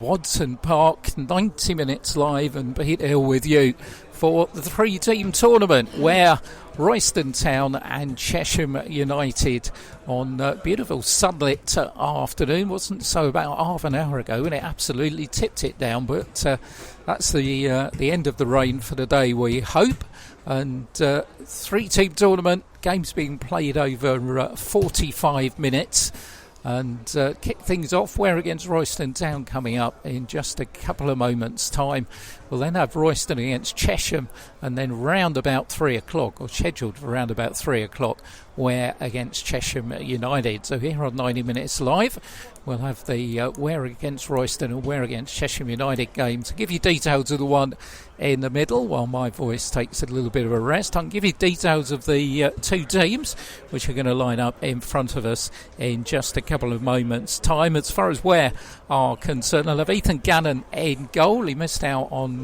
Watson Park, 90 minutes live and Pete Hill with you for the three-team tournament where Royston Town and Chesham United on a beautiful sunlit afternoon. Wasn't so about half an hour ago when it absolutely tipped it down, but that's the end of the rain for the day, we hope. And three-team tournament, games being played over 45 minutes. And kick things off, Ware against Royston Town coming up in just a couple of moments' time. We'll then have Royston against Chesham, and then round about 3 o'clock, or scheduled for round about 3 o'clock, Ware against Chesham United. So here on 90 Minutes Live, we'll have the Ware against Royston and Ware against Chesham United game. To give you details of the one in the middle, while my voice takes a little bit of a rest, I'll give you details of the two teams, which are going to line up in front of us in just a couple of moments' time. As far as Ware are concerned, I'll have Ethan Gannon in goal. He missed out on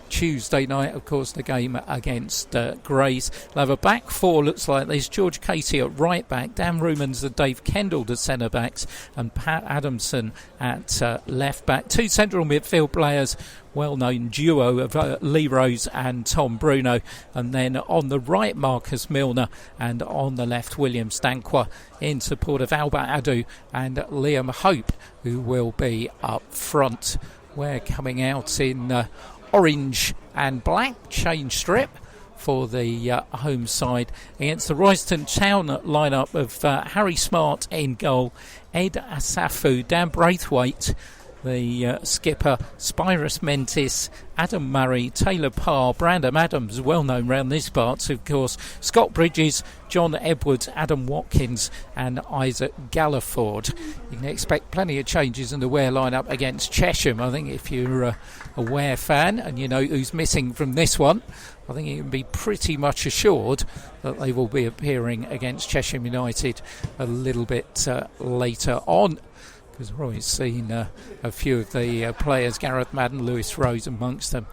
Tuesday night, of course, the game against Grays. They'll have a back four, looks like this. George Casey at right back, Dan Rumans and Dave Kendall to centre backs, and Pat Adamson at left back. Two central midfield players, well-known duo of Lee Rose and Tom Bruno, and then on the right Marcus Milner, and on the left William Stanqua, in support of Albert Adu and Liam Hope, who will be up front. We're coming out in orange and black change strip for the home side against the Royston Town lineup of Harry Smart in goal, Ed Asafu, Dan Braithwaite, the skipper, Spyrus Mentis, Adam Murray, Taylor Parr, Brandon Adams, well known round this part, of course, Scott Bridges, John Edwards, Adam Watkins and Isaac Galliford. You can expect plenty of changes in the Ware lineup against Chesham. I think if you're a Ware fan and you know who's missing from this one, I think you can be pretty much assured that they will be appearing against Chesham United a little bit later on. Because we've always seen a few of the players, Gareth Madden, Lewis Rose amongst them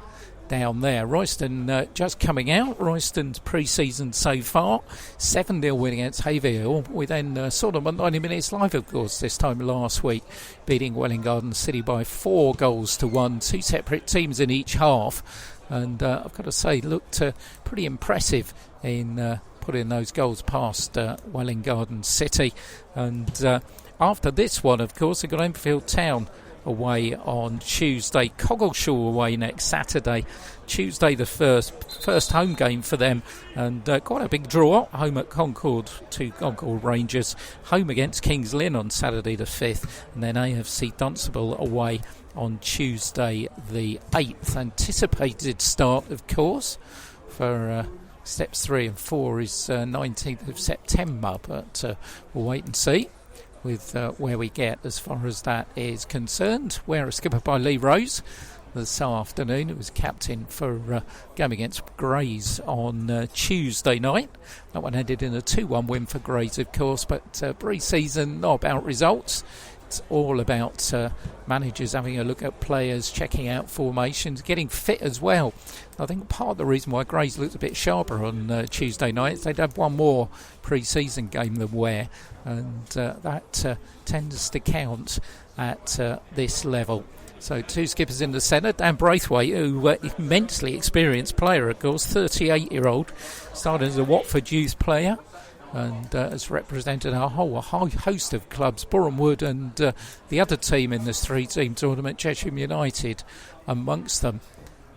down there. Royston just coming out. Royston's pre-season so far, 7-0 win against Haverhill. We then saw them on 90 Minutes Live, of course, this time last week, beating Welwyn Garden City by 4 goals to 1. Two separate teams in each half. And I've got to say, looked pretty impressive in putting those goals past Welwyn Garden City. And after this one, of course, they've got Enfield Town away on Tuesday, Coggleshaw away next Saturday. Tuesday the first home game for them, and quite a big draw, home at Concord to Concord Rangers, home against Kings Lynn on Saturday the 5th, and then AFC Dunstable away on Tuesday the 8th. Anticipated start, of course, for steps 3 and 4 is 19th of September, but we'll wait and see with where we get as far as that is concerned. Ware skipper by Lee Rose this afternoon. It was captain for game against Grays on Tuesday night. That one ended in a 2-1 win for Grays, of course, but pre-season not about results. It's all about managers having a look at players, checking out formations, getting fit as well. I think part of the reason why Grays looked a bit sharper on Tuesday night is they'd have one more pre-season game than Ware, and that tends to count at this level. So two skippers in the centre. Dan Braithwaite, who immensely experienced player, of course, 38-year-old, started as a Watford youth player, and has represented a whole host of clubs, Boreham Wood and the other team in this three-team tournament, Chesham United, amongst them.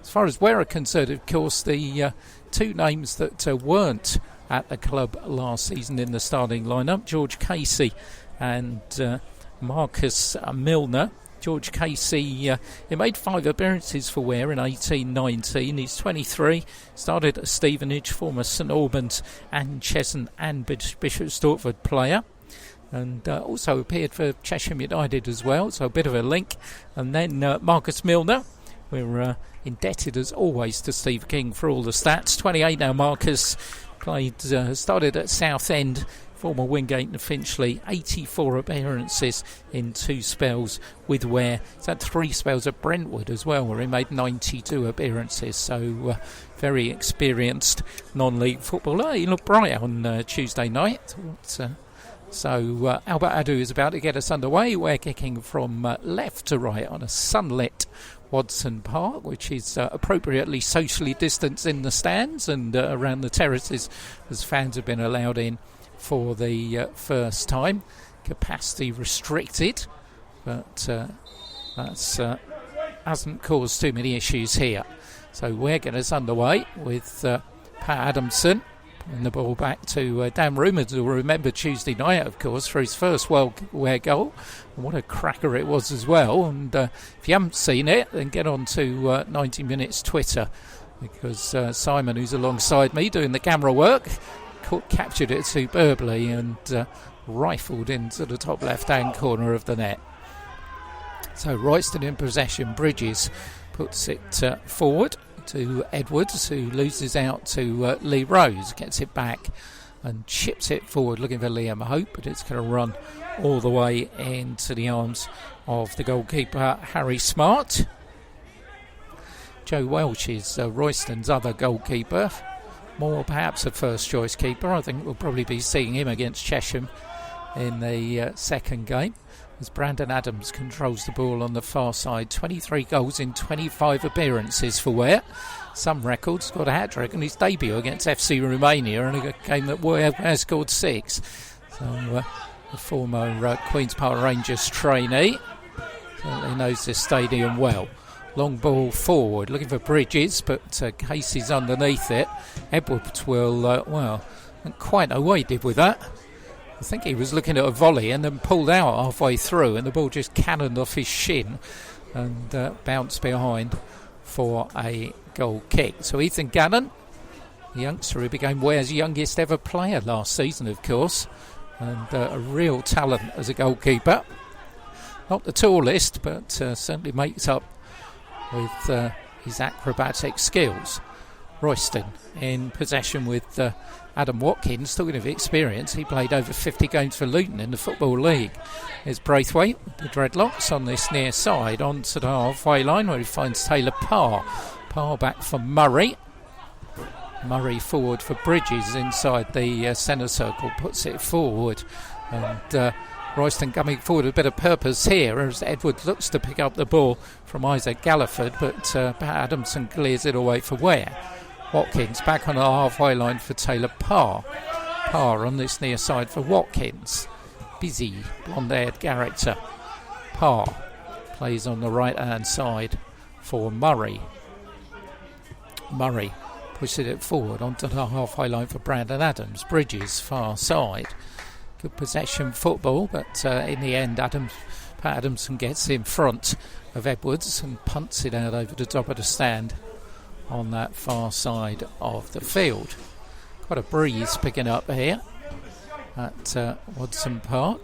As far as Ware are concerned, of course, the two names that weren't at the club last season in the starting lineup, George Casey and Marcus Milner. George Casey, he made 5 appearances for Ware in 18-19. He's 23, started at Stevenage, former St Albans and Cheshunt and Bishop Stortford player, and also appeared for Chesham United as well, so a bit of a link. And then Marcus Milner, we're indebted as always to Steve King for all the stats. 28 now, Marcus, started at Southend, former Wingate and Finchley, 84 appearances in 2 spells with Ware. He's had 3 spells at Brentwood as well, where he made 92 appearances. So very experienced non-league footballer. He looked bright on Tuesday night. So Albert Adu is about to get us underway. We're kicking from left to right on a sunlit Wadson Park, which is appropriately socially distanced in the stands and around the terraces, as fans have been allowed in for the first time. Capacity restricted, but that's hasn't caused too many issues here. So we're getting us underway with Pat Adamson. And the ball back to Dan Rumors, who will remember Tuesday night, of course, for his first Ware goal. And what a cracker it was as well. And if you haven't seen it, then get on to 90 Minutes Twitter, because Simon, who's alongside me doing the camera work, captured it superbly and rifled into the top left-hand corner of the net. So Royston in possession. Bridges puts it forward to Edwards, who loses out to Lee Rose, gets it back and chips it forward, looking for Liam Hope, but it's going to run all the way into the arms of the goalkeeper, Harry Smart. Joe Welch is Royston's other goalkeeper, more perhaps a first-choice keeper. I think we'll probably be seeing him against Chesham in the second game, as Brandon Adams controls the ball on the far side. 23 goals in 25 appearances for Ware. Some records. Got a hat-trick in his debut against FC Romania in a game that Ware scored 6. So the former Queen's Park Rangers trainee certainly knows this stadium well. Long ball forward, looking for Bridges, but Casey's underneath it. Edwards will, I don't quite know what he did with that. I think he was looking at a volley and then pulled out halfway through, and the ball just cannoned off his shin and bounced behind for a goal kick. So Ethan Gannon, the youngster who became Ware's youngest ever player last season, of course, and a real talent as a goalkeeper. Not the tallest, but certainly makes up with his acrobatic skills. Royston in possession with Adam Watkins. Talking of experience, he played over 50 games for Luton in the Football League. Here's Braithwaite with the dreadlocks on this near side onto the halfway line, where he finds Taylor Parr. Parr back for Murray. Murray forward for Bridges inside the centre circle, puts it forward, and Royston coming forward with a bit of purpose here as Edwards looks to pick up the ball from Isaac Galliford, but Pat Adamson clears it away for Ware. Watkins back on the halfway line for Taylor Parr. Parr on this near side for Watkins. Busy, blonde-haired character. Parr plays on the right-hand side for Murray. Murray pushes it forward onto the halfway line for Brandon Adams. Bridges, far side. Good possession football, but in the end, Pat Adamson gets in front of Edwards and punts it out over the top of the stand on that far side of the field. Quite a breeze picking up here at Wadson Park.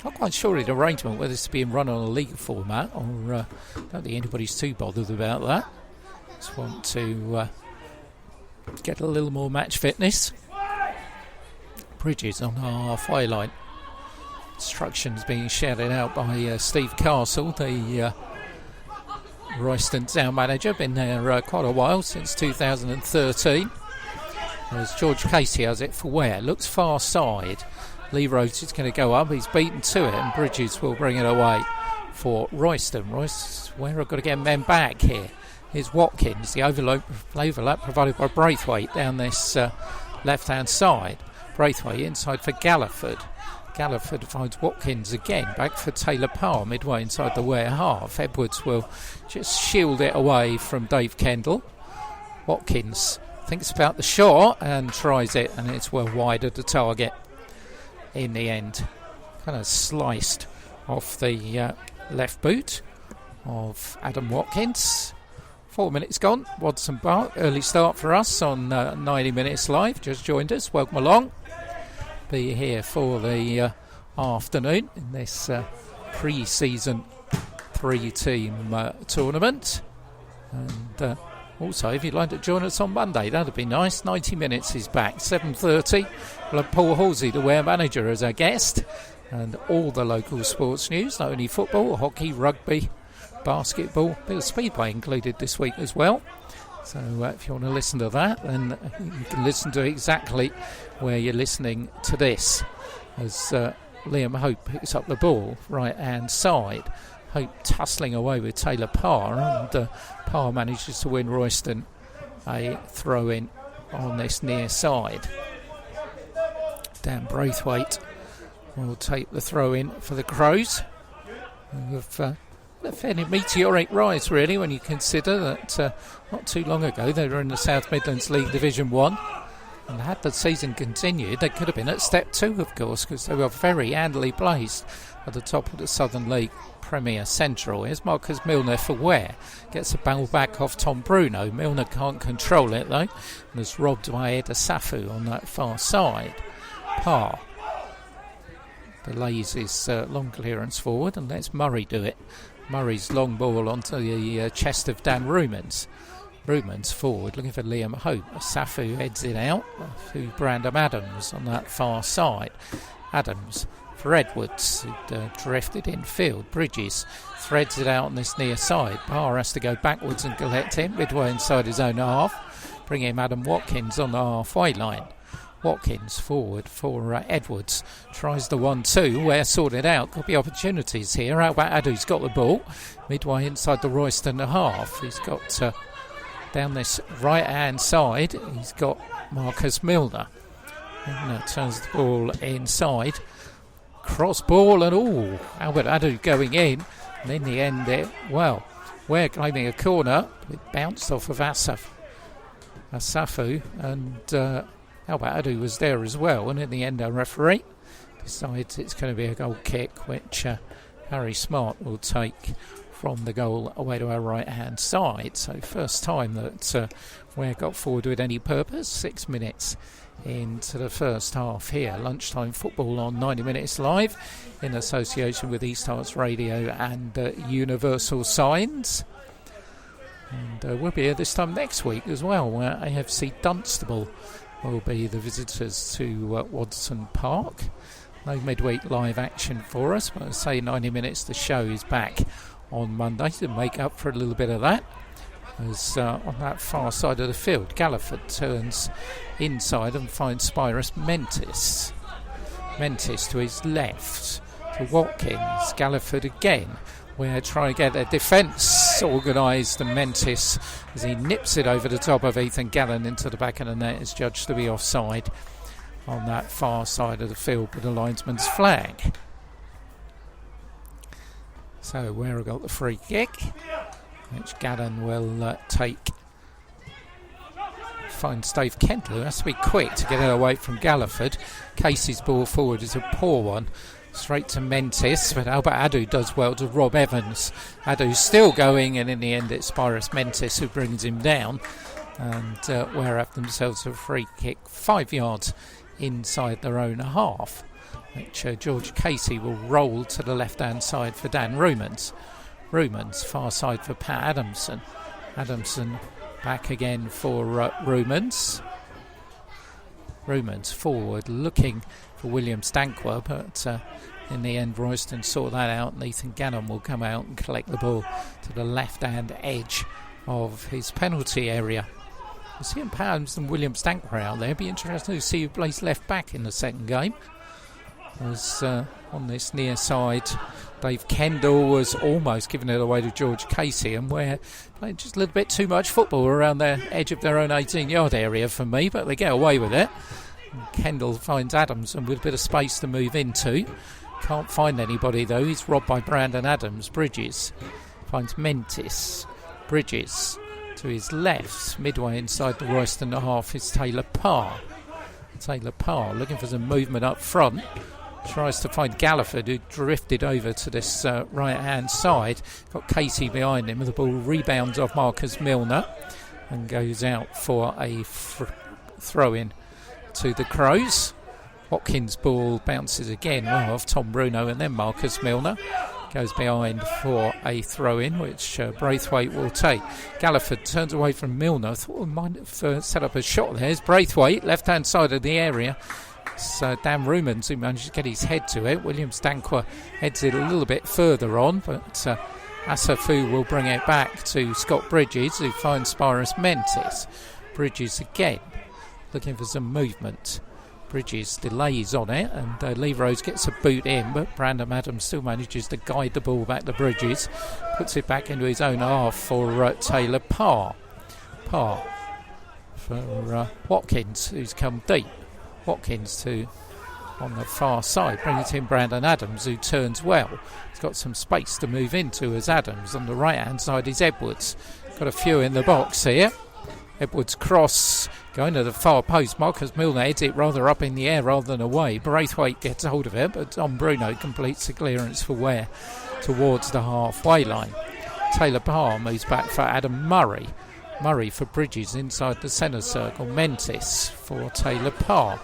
Not quite sure of the arrangement, whether it's being run on a league format, or don't think anybody's too bothered about that. Just want to get a little more match fitness. Bridges on the halfway line. Instructions being shouted out by Steve Castle, the Royston Town manager. Been there quite a while, since 2013. As George Casey has it for Ware. Looks far side. Lee Rhodes is going to go up. He's beaten to it, and Bridges will bring it away for Royston. Ware have got to get men back here. Here's Watkins. The overlap provided by Braithwaite down this left-hand side. Braithwaite inside for Galliford. Galliford finds Watkins again, back for Taylor Parr midway inside the Ware half. Edwards will just shield it away from Dave Kendall. Watkins thinks about the shot and tries it, and it's well wide of the target in the end. Kind of sliced off the left boot of Adam Watkins. 4 minutes gone, Wadson Park. Early start for us on 90 Minutes Live. Just joined us, welcome along. Be here for the afternoon in this pre-season 3-team tournament. And also, if you'd like to join us on Monday, that'd be nice. 90 Minutes is back, 7:30. We'll have Paul Halsey, the Ware manager, as our guest. And all the local sports news, not only football, hockey, rugby, basketball, bit of speedway included this week as well. So if you want to listen to that, then you can listen to exactly where you're listening to this. As Liam Hope picks up the ball, right hand side. Hope tussling away with Taylor Parr, and Parr manages to win Royston a throw in on this near side. Dan Braithwaite will take the throw in for the Crows. With a fairly meteoric rise, really, when you consider that not too long ago they were in the South Midlands League Division 1. And had the season continued, they could have been at step 2, of course, because they were very handily placed at the top of the Southern League Premier Central. Here's Marcus Milner for Ware. Gets a ball back off Tom Bruno. Milner can't control it, though, and is robbed by Ed Asafu on that far side. Parr delays his long clearance forward and lets Murray do it. Murray's long ball onto the chest of Dan Rumans. Rumans forward, looking for Liam Hope. Safu heads it out to Brandon Adams on that far side. Adams for Edwards, who'd drifted infield. Bridges threads it out on this near side. Parr has to go backwards and collect him midway inside his own half. Bring him Adam Watkins on the halfway line. Watkins forward for Edwards. Tries the 1-2. Ware sorted out. Could be opportunities here. How about Adu's got the ball midway inside the Royston half. He's got down this right hand side, he's got Marcus Milner, and turns the ball inside, cross ball, and Albert Adu going in, and in the end Ware claiming a corner. It bounced off of Asafu, and Albert Adu was there as well, and in the end our referee decides it's going to be a goal kick, which Harry Smart will take from the goal away to our right hand side. So first time that Ware got forward with any purpose. 6 minutes into the first half here. Lunchtime football on 90 Minutes Live in association with East Hearts Radio and Universal Signs. And we'll be here this time next week as well, where AFC Dunstable will be the visitors to Wadson Park. No midweek live action for us, but I say 90 minutes, the show is back on Monday to make up for a little bit of that. As on that far side of the field, Galliford turns inside and finds Spyrus Mentis. Mentis to his left to Watkins. Galliford again. We're trying to get a defence organised, and Mentis, as he nips it over the top of Ethan Gallen into the back of the net, is judged to be offside on that far side of the field with the linesman's flag. So Ware got the free kick, which Gallen will take. Finds Dave Kendall, who has to be quick to get it away from Galliford. Casey's ball forward is a poor one. Straight to Mentis, but Albert Adu does well to Rob Evans. Adu's still going, and in the end it's Spyrus Mentis who brings him down. And Ware have themselves a free kick 5 yards inside their own half, which George Casey will roll to the left-hand side for Dan Rumans. Rumans, far side for Pat Adamson. Adamson back again for Rumans. Rumans forward, looking for William Stankwer, but in the end Royston saw that out, and Ethan Gannon will come out and collect the ball to the left-hand edge of his penalty area. We'll see him Pams and William Stankwer out there. It'd be interesting to see who plays left back in the second game. As on this near side, Dave Kendall was almost giving it away to George Casey, and Ware playing just a little bit too much football around the edge of their own 18-yard area for me, but they get away with it. And Kendall finds Adamson with a bit of space to move into. Can't find anybody though. He's robbed by Brandon Adams. Bridges finds Mentis. Bridges to his left, midway inside the Royston half is Taylor Parr. Taylor Parr looking for some movement up front. Tries to find Galliford, who drifted over to this right-hand side. Got Casey behind him, and the ball rebounds off Marcus Milner and goes out for a throw-in to the Crows. Watkins' ball bounces again off Tom Bruno, and then Marcus Milner goes behind for a throw-in, which Braithwaite will take. Galliford turns away from Milner. I thought we might have set up a shot there. It's Braithwaite, left-hand side of the area. So Dan Rumans who managed to get his head to it. William Stankwer heads it a little bit further on, but Asafu will bring it back to Scott Bridges, who finds Spyrus Mentis. Bridges again, looking for some movement. Bridges delays on it, and Lee Rose gets a boot in, but Brandon Adams still manages to guide the ball back to Bridges. Puts it back into his own half for Taylor Parr. Parr for Watkins, who's come deep. Watkins to on the far side, brings in Brandon Adams, who turns well. He's got some space to move into as Adams. On the right hand side is Edwards. Got a few in the box here. Edwards cross going to the far post. Marcus Milner heads it rather up in the air rather than away. Braithwaite gets hold of it, but Tom Bruno completes the clearance for Ware towards the halfway line. Taylor Parr moves back for Adam Murray. Murray for Bridges inside the centre circle. Mentis for Taylor Parr.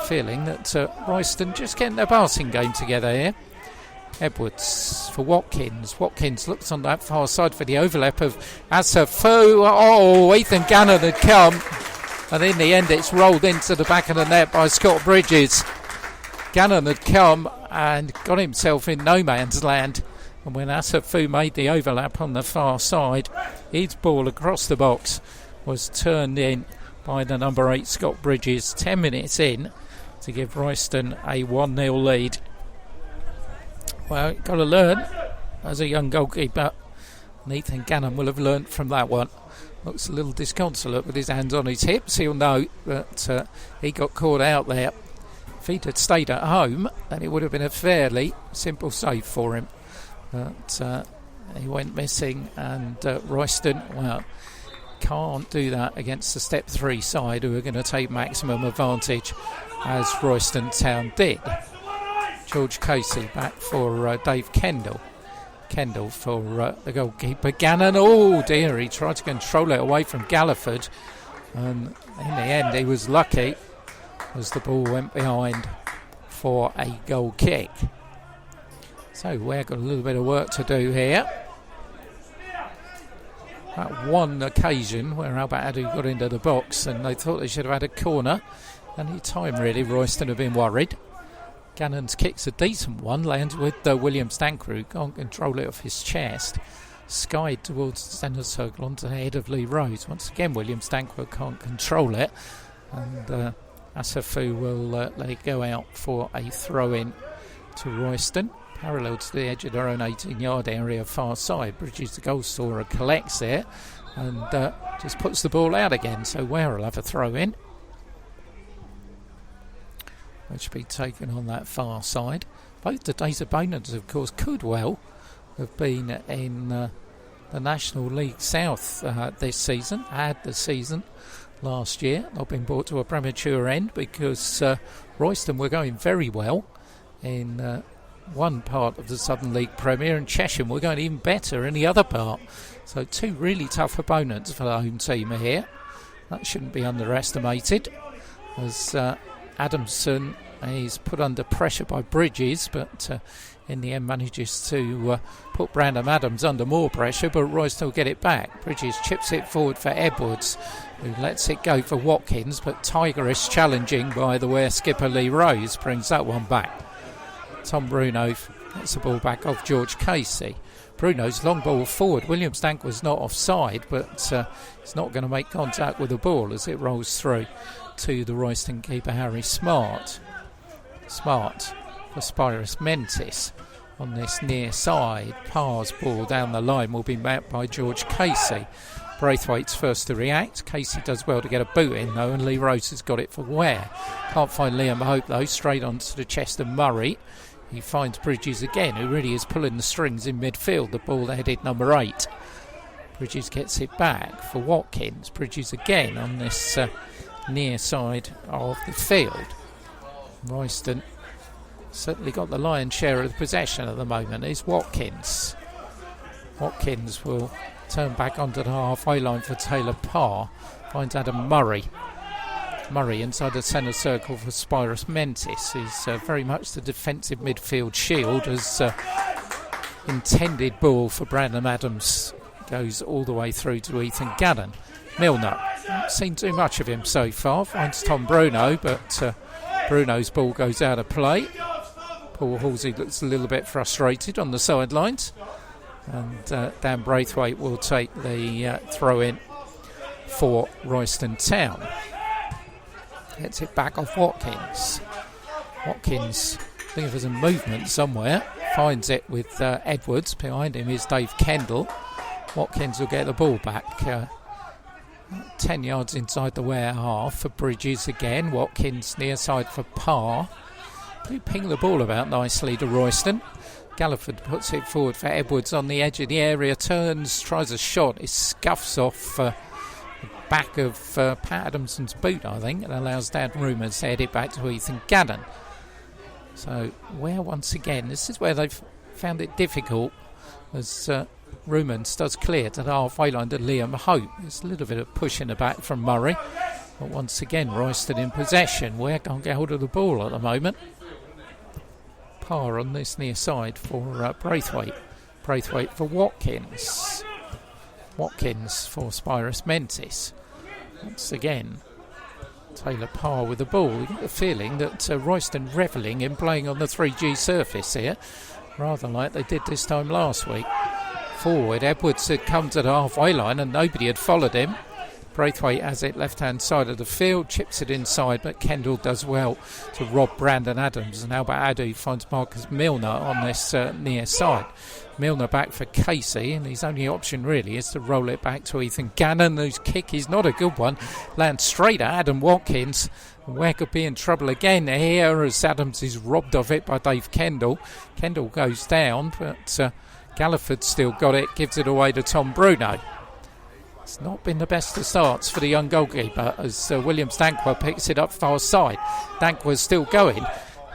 Feeling that Royston just getting their passing game together here. Edwards for Watkins. Watkins looks on that far side for the overlap of Asafu. Oh, Ethan Gannon had come, and in the end it's rolled into the back of the net by Scott Bridges. Gannon had come and got himself in no man's land, and when Asafu made the overlap on the far side, his ball across the box was turned in by the number 8 Scott Bridges 10 minutes in to give Royston a 1-0 lead. Well, got to learn as a young goalkeeper. Nathan Gannon will have learnt from that one. Looks a little disconsolate with his hands on his hips. He'll know that he got caught out there. If he'd had stayed at home, then it would have been a fairly simple save for him. But he went missing, and Royston, well, can't do that against the step 3 side, who are going to take maximum advantage, as Royston Town did. George Casey back for Dave Kendall. Kendall for the goalkeeper. Gannon, oh dear, he tried to control it away from Galliford, and in the end he was lucky as the ball went behind for a goal kick. So we've got a little bit of work to do here. That one occasion where Albert Adu got into the box and they thought they should have had a corner. Any time really, Royston have been worried. Gannon's kick's a decent one, lands with William Stankrew, can't control it off his chest. Skied towards the centre circle onto the head of Lee Rose. Once again, William Stankrew can't control it, and Asafu will let it go out for a throw-in to Royston. Parallel to the edge of their own 18-yard area, far side. Bridges, the goal scorer, collects it and just puts the ball out again. So Ware will have a throw-in, which will be taken on that far side. Both today's opponents, of course, could well have been in the National League South this season, had the season last year. Not been brought to a premature end because Royston were going very well in one part of the Southern League Premier, and Chesham were going even better in the other part. So 2 really tough opponents for the home team here. That shouldn't be underestimated, as Adamson is put under pressure by Bridges, but in the end manages to put Brandon Adams under more pressure, but Royston will get it back. Bridges chips it forward for Edwards, who lets it go for Watkins, but tigerish challenging by the Ware skipper Lee Rose brings that one back. Tom Bruno gets the ball back off George Casey. Bruno's long ball forward. William Stank was not offside, but he's not going to make contact with the ball as it rolls through to the Royston keeper Harry Smart. Smart for Spyrus Mentis on this near side. Parr's ball down the line will be met by George Casey. Braithwaite's first to react. Casey does well to get a boot in though, and Lee Rose has got it for Ware. Can't find Liam Hope though, straight onto the chest of Murray. He finds Bridges again, who really is pulling the strings in midfield. The ball headed number 8. Bridges gets it back for Watkins. Bridges again on this near side of the field. Royston certainly got the lion's share of the possession at the moment. Is Watkins. Watkins will turn back onto the halfway line for Taylor Parr. Finds Adam Murray. Murray inside the centre circle for Spyrus Mentis. He's very much the defensive midfield shield, as intended ball for Brandon Adams goes all the way through to Ethan Gannon. Milner, not seen too much of him so far, finds Tom Bruno, but Bruno's ball goes out of play. Paul Halsey looks a little bit frustrated on the sidelines. And Dan Braithwaite will take the throw-in for Royston Town. Gets it back off Watkins. Watkins, I think there's a movement somewhere. Finds it with Edwards. Behind him is Dave Kendall. Watkins will get the ball back. 10 yards inside the Ware half for Bridges again. Watkins near side for Parr. They ping the ball about nicely to Royston. Galliford puts it forward for Edwards on the edge of the area. Turns, tries a shot. It scuffs off the back of Pat Adamson's boot, I think, and allows Dan Rumours to head it back to Ethan Gannon. So Ware once again, this is where they've found it difficult, as Rumans does clear to the halfway line to Liam Hope. There's a little bit of push in the back from Murray, but once again Royston in possession. Ware can't get hold of the ball at the moment. Parr on this near side for Braithwaite. Braithwaite for Watkins. Watkins for Spyrus Mentis. Once again Taylor Parr with the ball. You get the feeling that Royston revelling in playing on the 3G surface here, rather like they did this time last week. Forward, Edwards had come to the halfway line and nobody had followed him. Braithwaite has it left hand side of the field, chips it inside, but Kendall does well to rob Brandon Adams, and Albert Adu finds Marcus Milner on this near side. Milner back for Casey, and his only option really is to roll it back to Ethan Gannon, whose kick is not a good one. Lands straight at Adam Watkins. Ware could be in trouble again here as Adams is robbed of it by Dave Kendall. Kendall goes down, but Galliford still got it, gives it away to Tom Bruno. It's not been the best of starts for the young goalkeeper as Williams Dankwa picks it up far side. Dankwa's still going.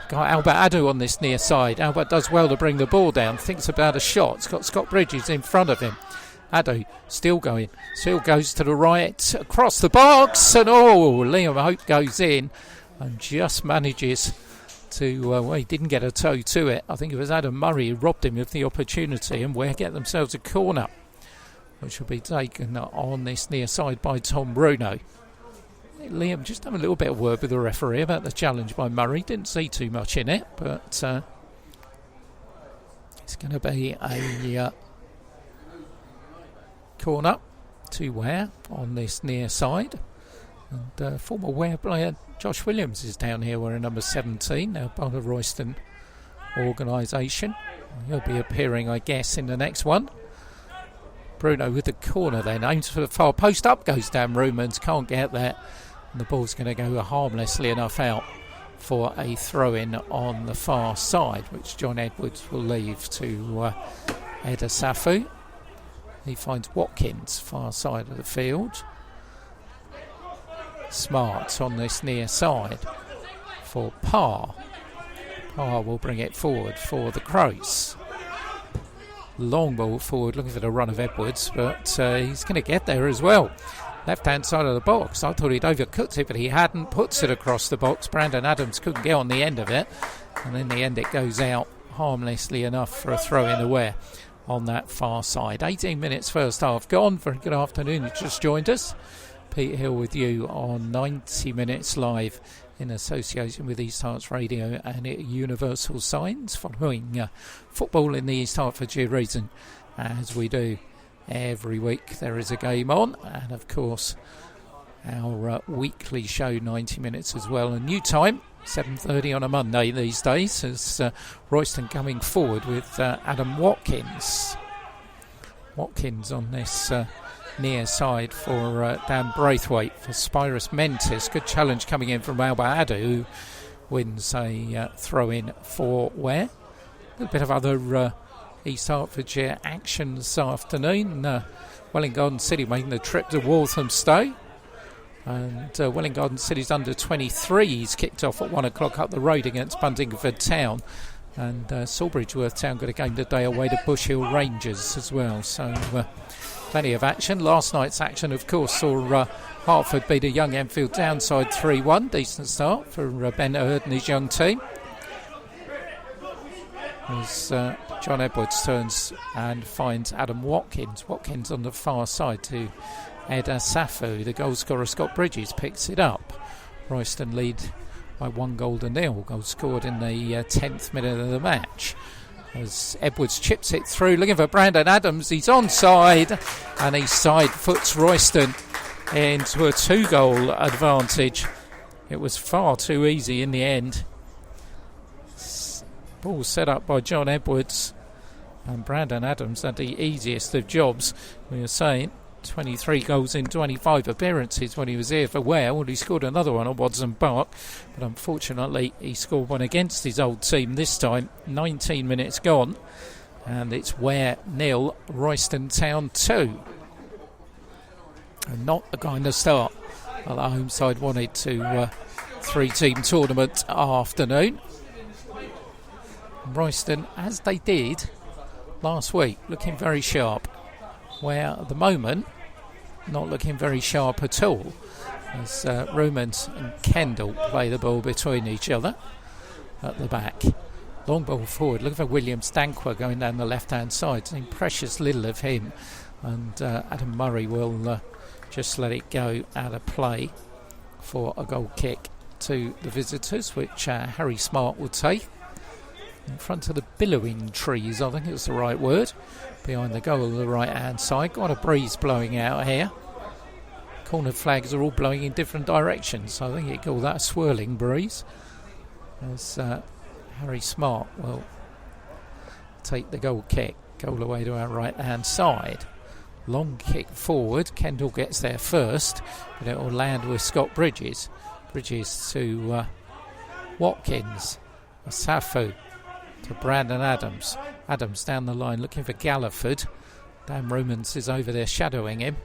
Got Albert Adu on this near side. Albert does well to bring the ball down. Thinks about a shot. It's got Scott Bridges in front of him. Adu still going. Still goes to the right. Across the box. And Liam Hope goes in and just manages to... well, he didn't get a toe to it. I think it was Adam Murray who robbed him of the opportunity, and Ware get themselves a corner, which will be taken on this near side by Tom Bruno. Liam, just have a little bit of word with the referee about the challenge by Murray. Didn't see too much in it, but it's going to be a corner to Ware on this near side. And former Ware player Josh Williams is down here wearing number 17, now part of Royston organisation. He'll be appearing, I guess, in the next one. Bruno with the corner then, aims for the far post. Up goes Dan Rumans, can't get that. And the ball's going to go harmlessly enough out for a throw-in on the far side, which John Edwards will leave to Eda Safu. He finds Watkins, far side of the field. Smart on this near side for Parr. Parr will bring it forward for the Crows. Long ball forward, looking for the run of Edwards, but he's going to get there as well. Left-hand side of the box. I thought he'd overcooked it, but he hadn't. Puts it across the box. Brandon Adams couldn't get on the end of it, and in the end it goes out harmlessly enough for a throw in the Ware on that far side. 18 minutes first half gone. Very good afternoon. You just joined us. Pete Hill with you on 90 Minutes Live in association with East Herts Radio and Universal Signs, following football in the East Hertfordshire region as we do every week. There is a game on, and of course our weekly show 90 minutes as well. A new time, 7:30 on a Monday these days, as Royston coming forward with Adam Watkins. Watkins on this near side for Dan Braithwaite for Spyrus Mentis. Good challenge coming in from Albert Adu, who wins a throw-in for Ware. A little bit of other East Hertfordshire action this afternoon. Welling Garden City making the trip to Walthamstow. And Welling Garden City's under 23s kicked off at 1 o'clock up the road against Buntingford Town. And Sawbridgeworth Town got a game today away to Bush Hill Rangers as well. So plenty of action. Last night's action, of course, saw Hertford beat a Young Enfield downside 3-1. Decent start for Ben Hurd and his young team. As John Edwards turns and finds Adam Watkins. Watkins on the far side to Eda Safu. The goal scorer Scott Bridges picks it up. Royston lead by 1-0. Goal scored in the 10th minute of the match. as Edwards chips it through, looking for Brandon Adams. He's onside, and he side foots Royston into a 2-goal advantage. It was far too easy in the end. Ball set up by John Edwards, and Brandon Adams had the easiest of jobs. We were saying 23 goals in 25 appearances when he was here for Ware. Well, he scored another one on Watson Park, but unfortunately he scored one against his old team this time. 19 minutes gone, and it's Ware 0, Royston Town 2. And not the kind of start that the home side wanted to 3-team tournament afternoon. Royston, as they did last week, looking very sharp. Where at the moment, not looking very sharp at all, as Romans and Kendall play the ball between each other at the back. Long ball forward, look for William Stanqua going down the left-hand side. Seen precious little of him, and Adam Murray will just let it go out of play for a goal kick to the visitors, which Harry Smart will take. In front of the billowing trees, I think it's the right word. Behind the goal on the right-hand side. Got a breeze blowing out here. Corner flags are all blowing in different directions, so I think you call that a swirling breeze. As Harry Smart will take the goal kick. Goal away to our right-hand side. Long kick forward. Kendall gets there first, but it will land with Scott Bridges. Bridges to Watkins. Asafu to Brandon Adams. Adams down the line looking for Galliford. Dan Romans is over there shadowing him.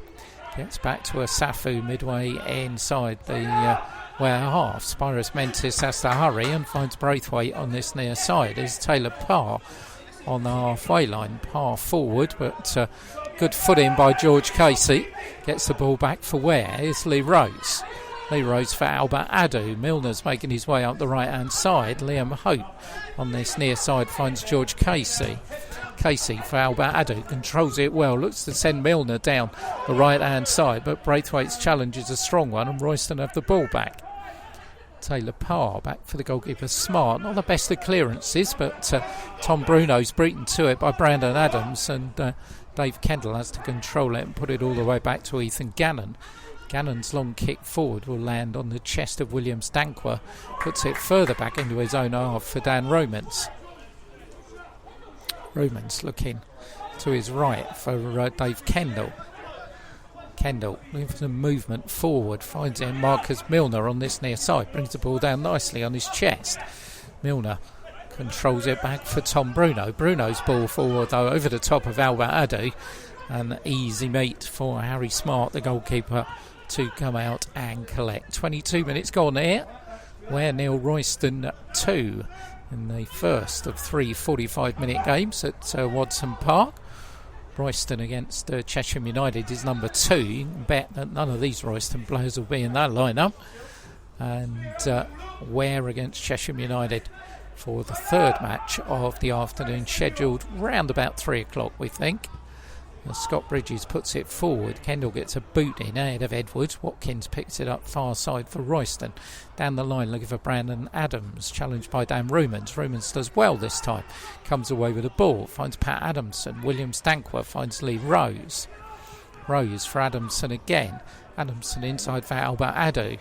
Gets back to Asafu midway inside the Ware half. Spyros Mentis has to hurry and finds Braithwaite on this near side. Is Taylor Parr on the halfway line. Parr forward, but good footing by George Casey. Gets the ball back for Ware. Here's Lee Rose. Lee Rose for Albert Adu. Milner's making his way up the right-hand side. Liam Hope on this near side finds George Casey. Casey for Albert Adu. Controls it well. Looks to send Milner down the right-hand side, but Braithwaite's challenge is a strong one, and Royston have the ball back. Taylor Parr back for the goalkeeper Smart. Not the best of clearances, but Tom Bruno's beaten to it by Brandon Adams, and Dave Kendall has to control it and put it all the way back to Ethan Gannon. Gannon's long kick forward will land on the chest of William Stanqua. Puts it further back into his own half for Dan Romans. Romans looking to his right for Dave Kendall. Kendall looking for some movement forward. Finds it in Marcus Milner on this near side. Brings the ball down nicely on his chest. Milner controls it back for Tom Bruno. Bruno's ball forward though over the top of Albert Adu. An easy meet for Harry Smart, the goalkeeper, to come out and collect. 22 minutes gone here. Ware 0, Royston 2 in the first of 3 45-minute games at Watson Park. Royston against Chesham United is number 2. You can bet that none of these Royston players will be in that lineup. And Ware against Chesham United for the third match of the afternoon, scheduled round about 3 o'clock, we think. As Scott Bridges puts it forward, Kendall gets a boot in ahead of Edwards. Watkins picks it up far side for Royston. Down the line looking for Brandon Adams, challenged by Dan Romans. Romans does well this time, comes away with the ball, finds Pat Adamson. William Stanqua finds Lee Rose. Rose for Adamson again. Adamson inside for Albert Adu.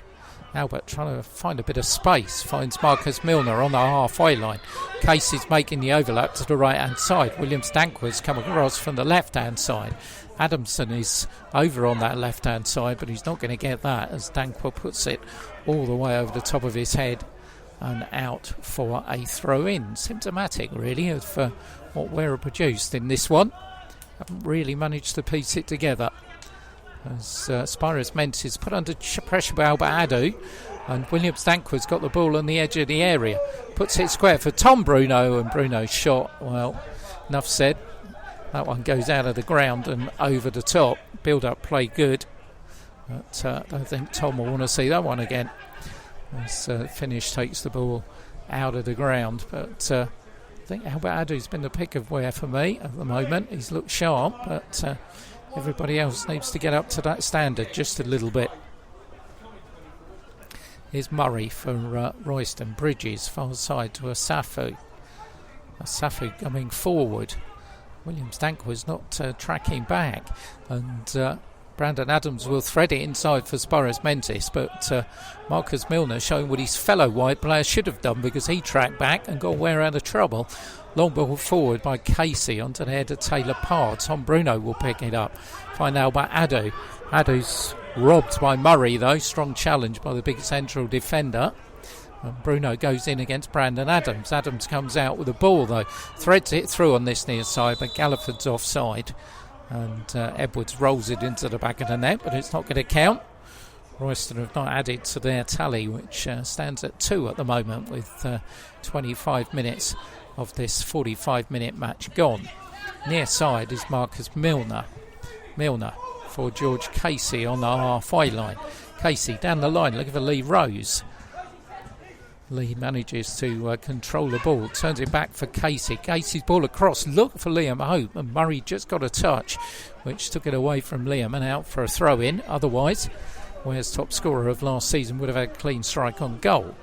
Albert trying to find a bit of space, finds Marcus Milner on the halfway line. Casey's making the overlap to the right hand side. William Stanqua's come across from the left hand side. Adamson is over on that left hand side, but he's not going to get that as Stanqua puts it all the way over the top of his head and out for a throw in. Symptomatic really of what Ware produced in this one. Haven't really managed to piece it together. As Spyros Mentis put under pressure by Albert Adu, and William Stanqua's got the ball on the edge of the area, puts it square for Tom Bruno, and Bruno's shot, well, enough said. That one goes out of the ground and over the top. Build up play good, but I don't think Tom will want to see that one again as Finish takes the ball out of the ground. But I think Albert Adu's been the pick of Ware for me at the moment. He's looked sharp, but everybody else needs to get up to that standard just a little bit. Here's Murray for Royston. Bridges far side to Asafu. Safu coming forward. William Stankwa's not tracking back, and Brandon Adams will thread it inside for Spiros Mentis, but Marcus Milner showing what his fellow white player should have done, because he tracked back and got Ware out of trouble. Long ball forward by Casey onto the head of Taylor Parr. Tom Bruno will pick it up. Find out about Adu. Adu's robbed by Murray though. Strong challenge by the big central defender. And Bruno goes in against Brandon Adams. Adams comes out with the ball though. Threads it through on this near side, but Galliford's offside. And Edwards rolls it into the back of the net, but it's not going to count. Royston have not added to their tally, which stands at 2 at the moment, with 25 minutes of this 45-minute match gone. Near side is Marcus Milner. Milner for George Casey on the halfway line. Casey down the line looking for Lee Rose. Lee manages to control the ball, turns it back for Casey. Casey's ball across, look for Liam Hope, and Murray just got a touch, which took it away from Liam and out for a throw-in. Otherwise, Ware's top scorer of last season would have had a clean strike on goal.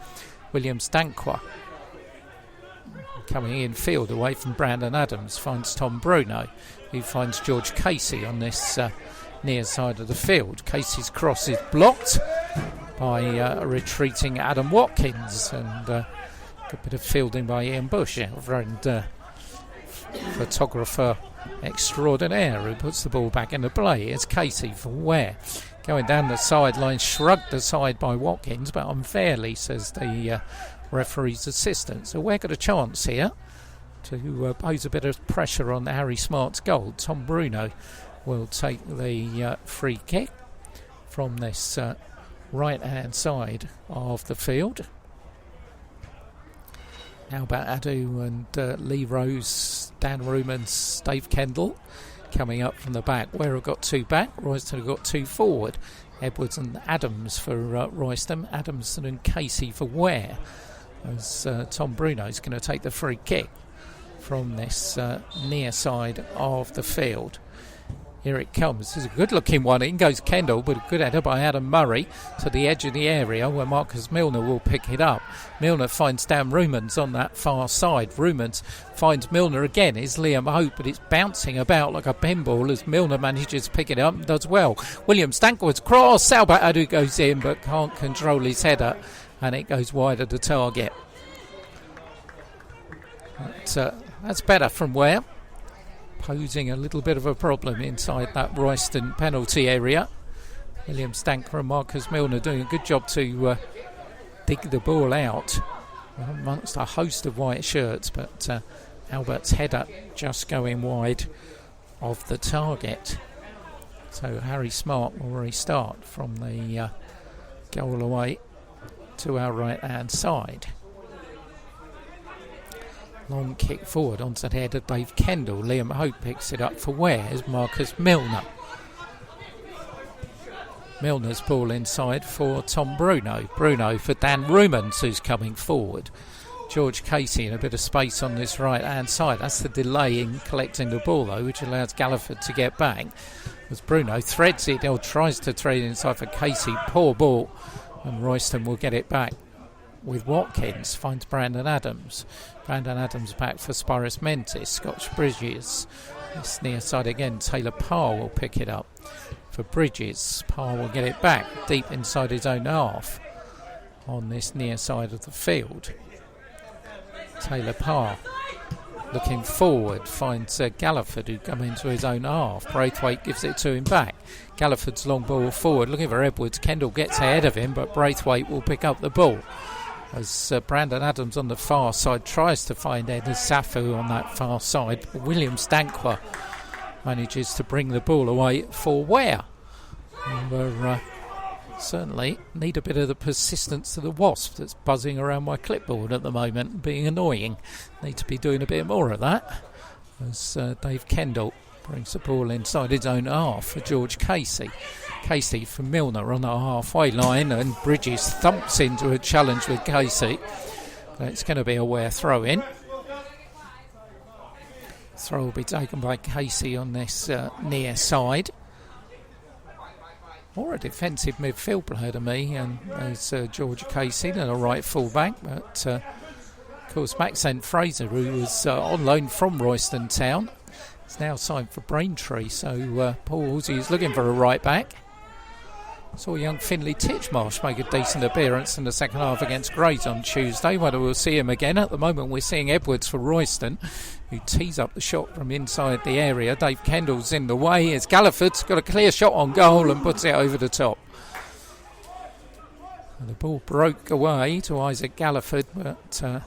William Stankwa coming in field away from Brandon Adams, finds Tom Bruno, who finds George Casey on this near side of the field. Casey's cross is blocked by a retreating Adam Watkins, and a good bit of fielding by Ian Bush, and photographer extraordinaire, who puts the ball back into play. It's Casey for Ware. Going down the sideline, shrugged aside by Watkins, but unfairly, says the referee's assistant. So Ware got a chance here to pose a bit of pressure on Harry Smart's goal. Tom Bruno will take the free kick from this right hand side of the field. Now about Adu and Lee Rose, Dan Rumans, Dave Kendall coming up from the back. Ware have got 2 back, Royston have got 2 forward. Edwards and Adams for Royston, Adamson and Casey for Ware, as Tom Bruno is going to take the free kick from this near side of the field. Here it comes. This is a good looking one. In goes Kendall, but a good header by Adam Murray to the edge of the area where Marcus Milner will pick it up. Milner finds Dan Rumans on that far side. Rumans finds Milner again. It's Liam Hope, but it's bouncing about like a pinball as Milner manages to pick it up and does well. William Stankwards cross. Salbat Adu goes in but can't control his header, and it goes wide of the target. But, that's better from Ware, posing a little bit of a problem inside that Royston penalty area. William Stanker and Marcus Milner doing a good job to dig the ball out amongst a host of white shirts, but Albert's header just going wide of the target. So Harry Smart will restart from the goal away to our right hand side. Long kick forward onto the head of Dave Kendall. Liam Hope picks it up for Ware as Marcus Milner. Milner's ball inside for Tom Bruno. Bruno for Dan Rumans, who's coming forward. George Casey in a bit of space on this right hand side. That's the delay in collecting the ball though, which allows Galliford to get back. As Bruno threads it, or tries to thread it inside for Casey. Poor ball, and Royston will get it back with Watkins. Finds Brandon Adams. Brandon Adams back for Spiros Mentis. Scotch Bridges. This near side again. Taylor Parr will pick it up for Bridges. Parr will get it back deep inside his own half on this near side of the field. Taylor Parr looking forward, finds Galliford, who come into his own half. Braithwaite gives it to him back. Galliford's long ball forward, looking for Edwards. Kendall gets ahead of him, but Braithwaite will pick up the ball as Brandon Adams on the far side tries to find Ed Safu on that far side. William Stankwa manages to bring the ball away for Ware. And certainly need a bit of the persistence of the wasp that's buzzing around my clipboard at the moment, being annoying. Need to be doing a bit more of that as Dave Kendall brings the ball inside his own half for George Casey. Casey for Milner on the halfway line, and Bridges thumps into a challenge with Casey. It's going to be a Ware throw in. Throw will be taken by Casey on this near side. More a defensive midfield player to me, and there's George Casey and a right full back, but Of course, Maxent Fraser, who was on loan from Royston Town, is now signed for Braintree. So Paul Halsey is looking for a right back. Saw young Finley Titchmarsh make a decent appearance in the second half against Grays on Tuesday. Whether we'll see him again. At the moment, we're seeing Edwards for Royston, who tees up the shot from inside the area. Dave Kendall's in the way. As Galliford's got a clear shot on goal and puts it over the top. And the ball broke away to Isaac Galliford, but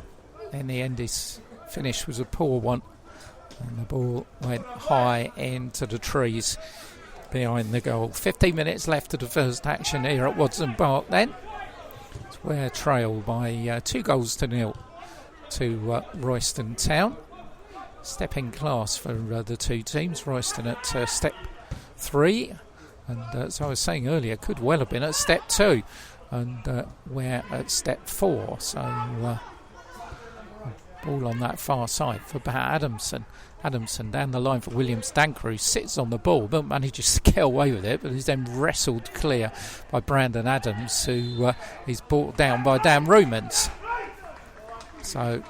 in the end his finish was a poor one. And the ball went high into the trees behind the goal. 15 minutes left of the first action here at Watson Park then. It's Ware trail by 2-0 to Royston Town. Step in class for the two teams. Royston at step 3, and as I was saying earlier, could well have been at step 2, and Ware at step 4. So ball on that far side for Pat Adamson. Adamson down the line for William Stanker, who sits on the ball but manages to get away with it, but is then wrestled clear by Brandon Adams, who is brought down by Dan Rumans. So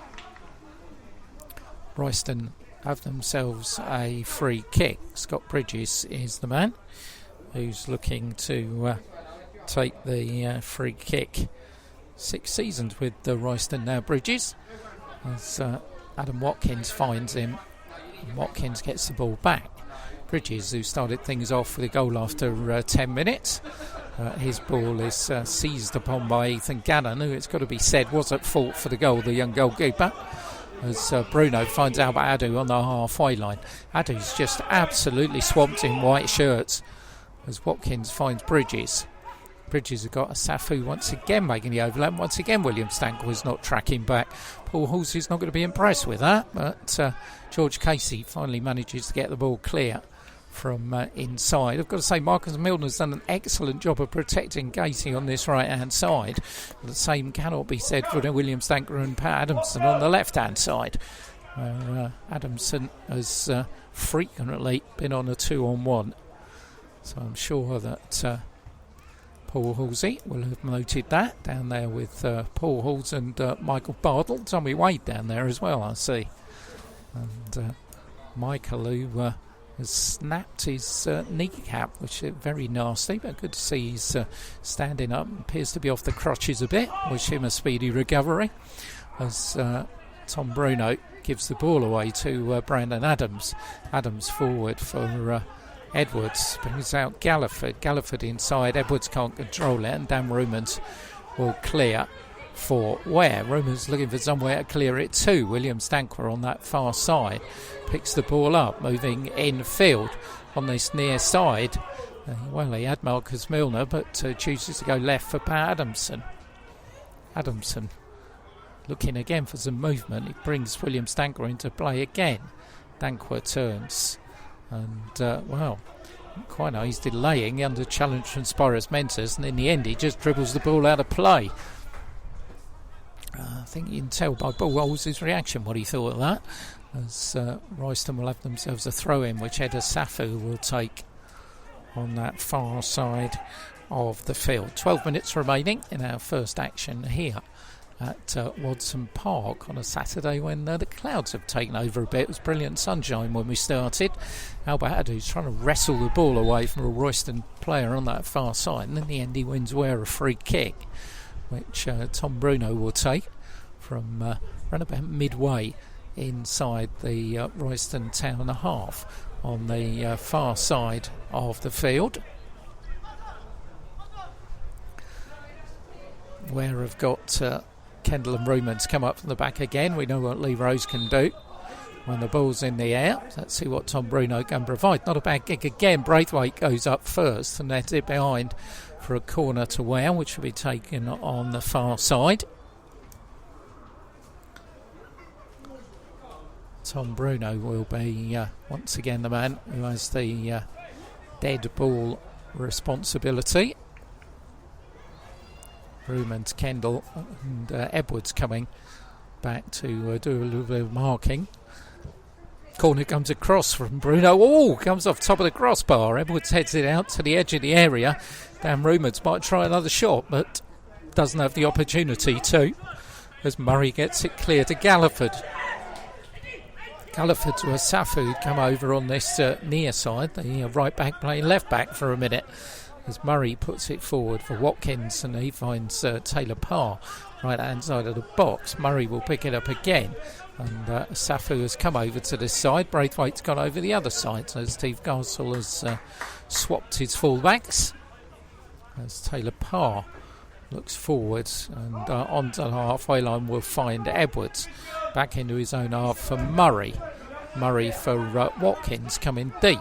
Royston have themselves a free kick. Scott Bridges is the man who's looking to take the free kick. 6 seasons with the Royston now, Bridges, as Adam Watkins finds him. Watkins gets the ball back. Bridges, who started things off with a goal after 10 minutes. His ball is seized upon by Ethan Gannon, who, it's got to be said, was at fault for the goal, the young goalkeeper, as Bruno finds Albert Adu on the halfway line. Adu's just absolutely swamped in white shirts as Watkins finds Bridges. Bridges have got a Safu once again making the overlap. Once again, William Stank was not tracking back. Paul Halsey's not going to be impressed with that, but George Casey finally manages to get the ball clear from inside. I've got to say, Marcus Milner's done an excellent job of protecting Casey on this right-hand side. The same cannot be said for William Stanker and Pat Adamson on the left-hand side, where Adamson has frequently been on a 2-on-1. So I'm sure that Paul Halsey will have noted that down there with Paul Halls and Michael Bardle. Tommy Wade down there as well, I see. And Michael, who has snapped his kneecap, which is very nasty, but good to see he's standing up. Appears to be off the crutches a bit. Wish him a speedy recovery. As Tom Bruno gives the ball away to Brandon Adams. Adams forward for Edwards, brings out Galliford. Galliford inside. Edwards can't control it, and Dan Rumans will clear for Ware. Rumans looking for somewhere to clear it to. William Stanker on that far side picks the ball up, moving infield on this near side. Well, he had Marcus Milner, but chooses to go left for Pat Adamson. Adamson looking again for some movement. He brings William Stanker into play again. Dankwa turns. And, quite nice, he's delaying under challenge from Spyros Mentis, and in the end he just dribbles the ball out of play. I think you can tell by Paul Halsey's reaction what he thought of that, as Royston will have themselves a throw-in, which Eda Safu will take on that far side of the field. 12 minutes remaining in our first action here at Watson Park on a Saturday when the clouds have taken over a bit. It was brilliant sunshine when we started. Albert Adu's trying to wrestle the ball away from a Royston player on that far side, and in the end he wins Ware a free kick, which Tom Bruno will take from around about midway inside the Royston Town half on the far side of the field. Ware have got Kendall and Rumans come up from the back again. We know what Lee Rose can do when the ball's in the air. Let's see what Tom Bruno can provide. Not a bad gig again. Braithwaite goes up first and that's it behind for a corner to Ware, which will be taken on the far side. Tom Bruno will be once again the man who has the dead ball responsibility. Rumans, Kendall and Edwards coming back to do a little bit of marking. Corner comes across from Bruno. Oh, comes off top of the crossbar. Edwards heads it out to the edge of the area. Dan Rumans might try another shot, but doesn't have the opportunity to. as Murray gets it clear to Galliford. Galliford to Asafu, who'd come over on this near side, the right back playing left back for a minute, as Murray puts it forward for Watkins, and he finds Taylor Parr right hand side of the box. Murray will pick it up again, and Asafu has come over to this side. Braithwaite's gone over the other side, so Steve Garsell has swapped his fullbacks as Taylor Parr looks forwards, and onto the halfway line will find Edwards back into his own half for Murray. Murray for Watkins coming deep.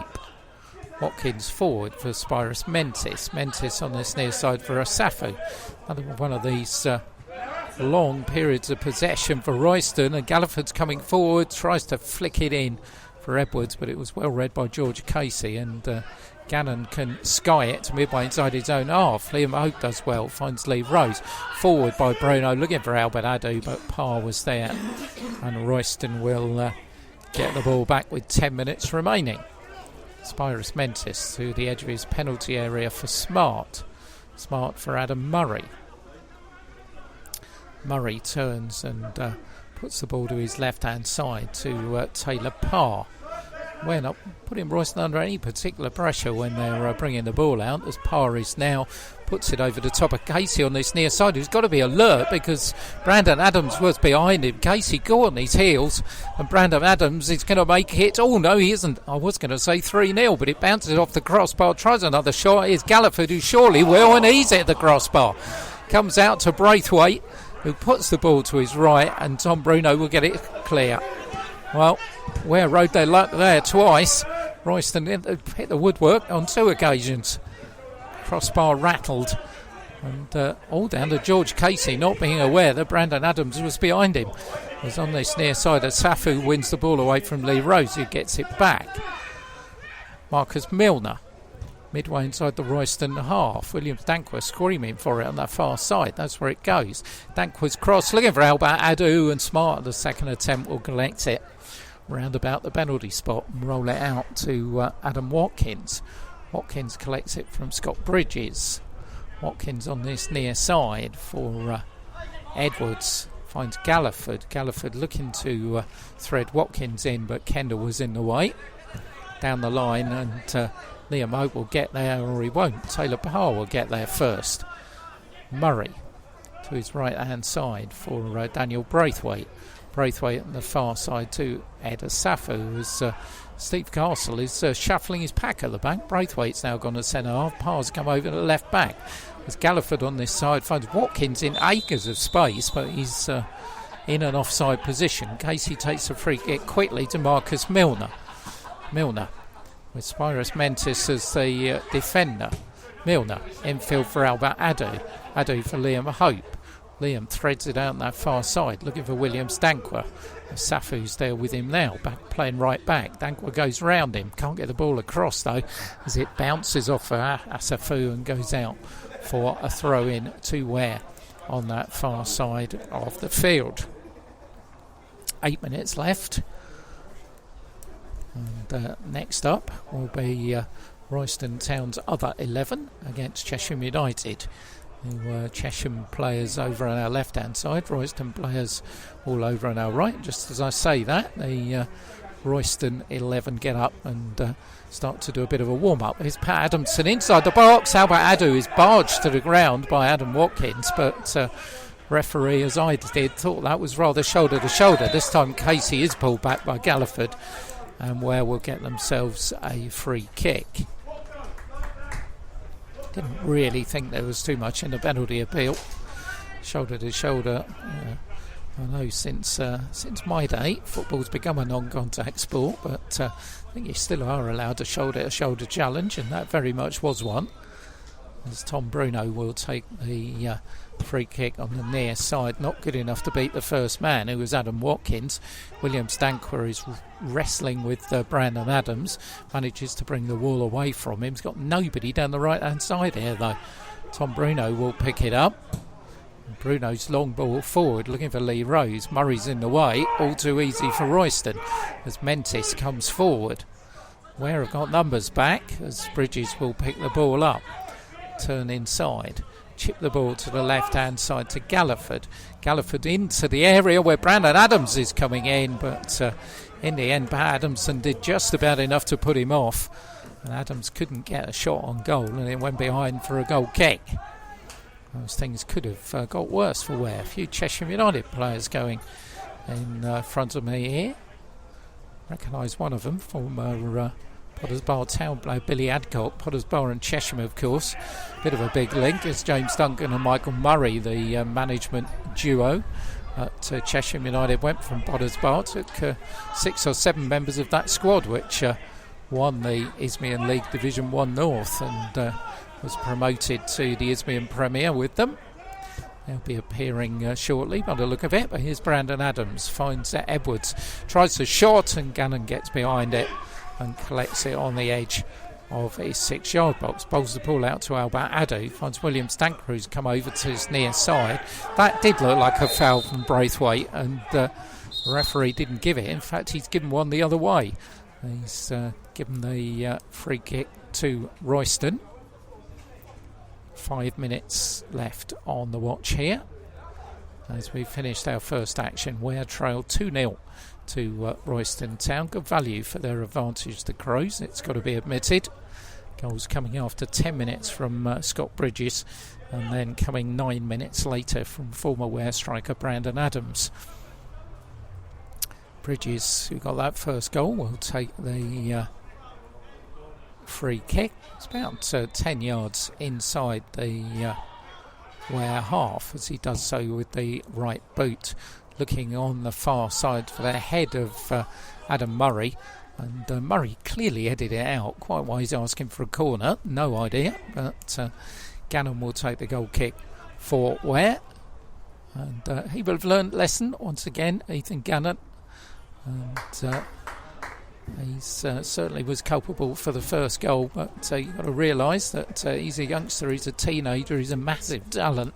Watkins forward for Spyrus Mentis. Mentis on this near side for Asafu. Another one of these long periods of possession for Royston, and Galliford's coming forward, tries to flick it in for Edwards, but it was well read by George Casey, and Gannon can sky it to midway inside his own half. Liam Hope does well, finds Lee Rose. Forward by Bruno, looking for Albert Adu, but Parr was there. And Royston will get the ball back with 10 minutes remaining. Spyrus Mentis to the edge of his penalty area for Smart. Smart for Adam Murray. Murray turns and puts the ball to his left-hand side to Taylor Parr. We're not putting Royston under any particular pressure when they're bringing the ball out, as Parr is now puts it over the top of Casey on this near side, who's got to be alert because Brandon Adams was behind him. Casey go on his heels, and Brandon Adams is going to make it. Oh no, he isn't. I was going to say 3-0, but it bounces off the crossbar, tries another shot. Here's Galliford, who surely will, and he's at the crossbar. Comes out to Braithwaite, who puts the ball to his right, and Tom Bruno will get it clear. Well, Ware rode their luck there twice. Royston hit the woodwork on 2 occasions. Crossbar rattled, and all down to George Casey not being aware that Brandon Adams was behind him. As on this near side, Asafu wins the ball away from Lee Rose, who gets it back. Marcus Milner, midway inside the Royston half. William Dankworth screaming for it on that far side. That's where it goes. Dankworth's cross, looking for Albert Adu, and Smart, the second attempt, will collect it round about the penalty spot and roll it out to Adam Watkins. Watkins collects it from Scott Bridges. Watkins on this near side for Edwards. Finds Galliford. Galliford looking to thread Watkins in, but Kendall was in the way. Down the line, and Liam Hope will get there, or he won't. Taylor Parr will get there first. Murray to his right hand side for Daniel Braithwaite. Braithwaite on the far side to Ed Asafu, as Steve Castle is shuffling his pack at the back. Braithwaite's now gone to centre half. Parr's come over to the left back. As Galliford on this side finds Watkins in acres of space, but he's in an offside position. Casey takes a free kick quickly to Marcus Milner. Milner with Spyrus Mentis as the defender. Milner infield for Albert Adu. Adu for Liam Hope. Liam threads it out on that far side, looking for William Dankworth. Safu's there with him now, playing right back. Dankworth goes round him, can't get the ball across though, as it bounces off Asafu and goes out for a throw-in to Ware on that far side of the field. 8 minutes left. And next up will be Royston Town's other 11 against Chesham United. Chesham players over on our left hand side, Royston players all over on our right. Just as I say that, the Royston 11 get up and start to do a bit of a warm up. Here's Pat Adamson inside the box. Albert Adu is barged to the ground by Adam Watkins, but referee, as I did, thought that was rather shoulder to shoulder. This time Casey is pulled back by Galliford, and Ware will get themselves a free kick. Didn't really think there was too much in the penalty appeal. Shoulder to shoulder. I know since my day, football's become a non-contact sport, but I think you still are allowed a shoulder-to-shoulder challenge, and that very much was one. As Tom Bruno will take the free kick on the near side, not good enough to beat the first man, who was Adam Watkins. William Dankworth is wrestling with Brandon Adams, manages to bring the wall away from him. He's got nobody down the right hand side here though. Tom Bruno will pick it up. Bruno's long ball forward, looking for Lee Rose. Murray's in the way, all too easy for Royston as Mentis comes forward. Ware have got numbers back as Bridges will pick the ball up. Turn inside. chip the ball to the left-hand side to Galliford. Galliford into the area where Brandon Adams is coming in, but in the end, Pat Adamson did just about enough to put him off. And Adams couldn't get a shot on goal, and it went behind for a goal kick. Those things could have got worse for Ware. A few Cheshire United players going in front of me here. Recognise one of them, former Potters Bar town player Billy Adcock. Potters Bar and Chesham, of course. Bit of a big link. It's James Duncan and Michael Murray, the management duo at Cheshire United. Went from Potters Bar. Took 6 or 7 members of that squad, which won the Isthmian League Division 1 North and was promoted to the Isthmian Premier with them. They'll be appearing shortly by the look of it. But here's Brandon Adams, finds Edwards, tries to shot, and Gannon gets behind it and collects it on the edge of his 6-yard box. Bowls the ball out to Albert Adu, finds William Stancruz come over to his near side. That did look like a foul from Braithwaite, and the referee didn't give it. In fact, he's given one the other way. He's given the free kick to Royston. 5 minutes left on the watch here as we finished our first action. Ware trailed 2-0 to Royston Town. Good value for their advantage, the Crows, it's got to be admitted. Goals coming after 10 minutes from Scott Bridges, and then coming 9 minutes later from former Ware striker Brandon Adams. Bridges, who got that first goal, will take the free kick. It's about 10 yards inside the Ware half as he does so with the right boot, looking on the far side for the head of Adam Murray, and Murray clearly headed it out. Quite why he's asking for a corner, no idea, but Gannon will take the goal kick for Ware, and he will have learned lesson once again, Ethan Gannon, and he certainly was culpable for the first goal, but you've got to realise that he's a youngster, he's a teenager, he's a massive talent,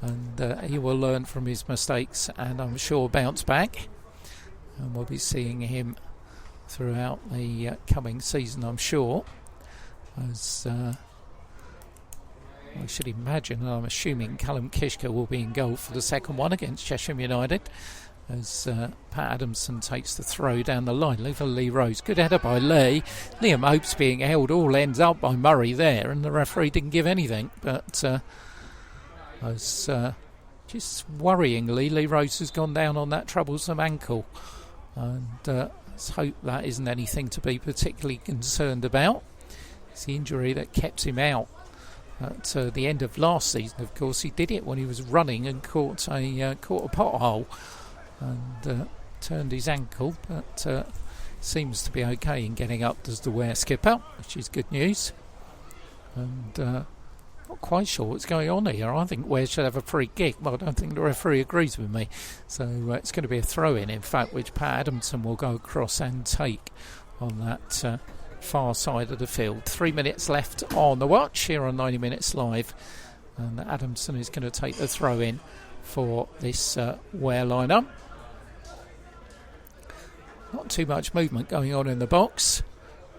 and he will learn from his mistakes and I'm sure bounce back, and we'll be seeing him throughout the coming season, I'm sure, as I should imagine, and I'm assuming Callum Kishka will be in goal for the second one against Chesham United, as Pat Adamson takes the throw down the line. Leave for Lee Rose. Good header by Lee. Liam Hope's being held, all ends up by Murray there, and the referee didn't give anything. But as just worryingly, Lee Rose has gone down on that troublesome ankle. And let's hope that isn't anything to be particularly concerned about. It's the injury that kept him out at the end of last season. Of course, he did it when he was running and caught a pothole and turned his ankle, but seems to be okay in getting up as the Ware skipper, which is good news. And not quite sure what's going on here. I think Ware should have a free kick, but I don't think the referee agrees with me. So it's going to be a throw-in, in fact, which Pat Adamson will go across and take on that far side of the field. 3 minutes left on the watch here on 90 Minutes Live, and Adamson is going to take the throw-in for this Ware lineup. Not too much movement going on in the box.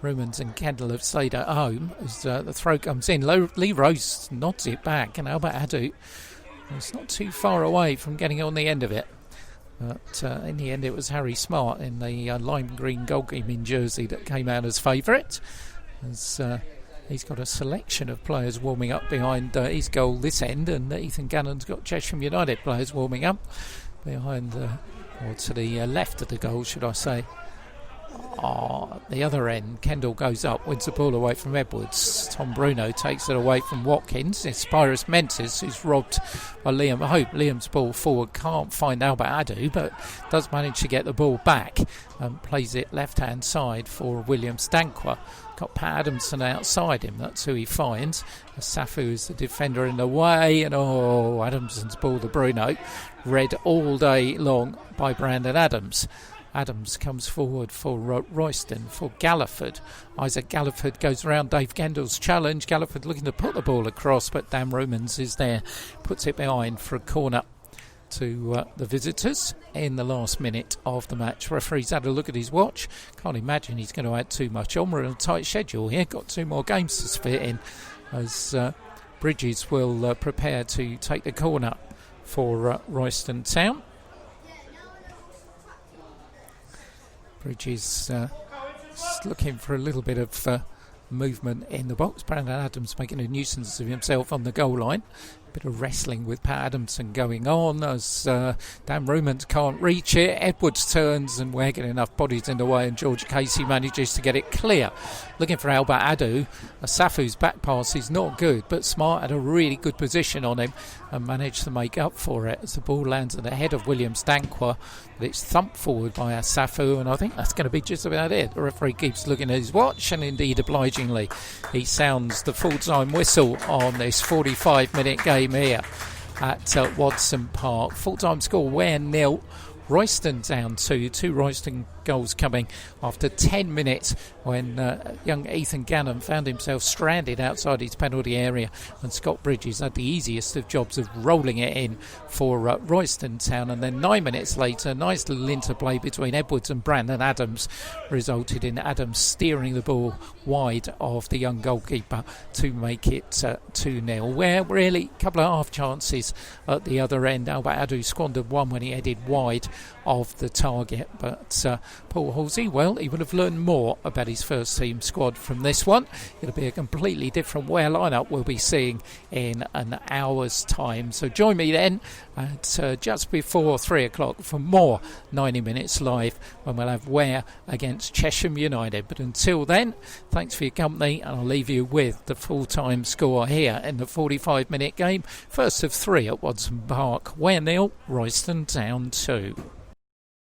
Rumans and Kendall have stayed at home as the throw comes in. Lee Rose nods it back, and Albert Adu is not too far away from getting on the end of it. But in the end it was Harry Smart in the lime green goalkeeping jersey that came out as favourite, as he's got a selection of players warming up behind his goal this end, and Ethan Gannon's got Chesham United players warming up behind or to the left of the goal, should I say. The other end, Kendall goes up, wins the ball away from Edwards. Tom Bruno takes it away from Watkins. It's Spyrus Mentis who's robbed by Liam Hope. Liam's ball forward, can't find Albert Adu, but does manage to get the ball back and plays it left hand side for William Stanqua. Got Pat Adamson outside him, that's who he finds. Safu is the defender in the way, and Adamson's ball to Bruno, read all day long by Brandon Adams. Adams comes forward for Royston, for Galliford. Isaac Galliford goes around Dave Kendall's challenge. Galliford looking to put the ball across, but Dan Rumans is there, puts it behind for a corner to the visitors in the last minute of the match. Referee's had a look at his watch. Can't imagine he's going to add too much on. We're in a tight schedule here. Got 2 more games to fit in as Bridges will prepare to take the corner for Royston Town. Bridges looking for a little bit of movement in the box. Brandon Adams making a nuisance of himself on the goal line. Bit of wrestling with Pat Adamson going on as Dan Rumans can't reach it. Edwards turns and we're getting enough bodies in the way, and George Casey manages to get it clear. Looking for Albert Adu. Asafu's back pass is not good, but Smart had a really good position on him and managed to make up for it as the ball lands at the head of William Stanqua. But it's thumped forward by Asafu, and I think that's going to be just about it. The referee keeps looking at his watch, and indeed obligingly he sounds the full-time whistle on this 45-minute game here at Watson Park. Full-time score, Ware 0, Royston down 2 Royston goals coming after 10 minutes when young Ethan Gannon found himself stranded outside his penalty area, and Scott Bridges had the easiest of jobs of rolling it in for Royston Town. And then 9 minutes later, nice little interplay between Edwards and Brandon Adams resulted in Adams steering the ball wide of the young goalkeeper to make it 2-0. Where really a couple of half chances at the other end. Albert Adu squandered one when he headed wide of the target, but Paul Halsey, well, he would have learned more about his first team squad from this one. It'll be a completely different Ware lineup we'll be seeing in an hour's time. So join me then at just before 3 o'clock for more 90 Minutes Live, when we'll have Ware against Chesham United. But until then, thanks for your company, and I'll leave you with the full-time score here in the 45-minute game. First of 3 at Watson Park. Ware 0, Royston Town 2.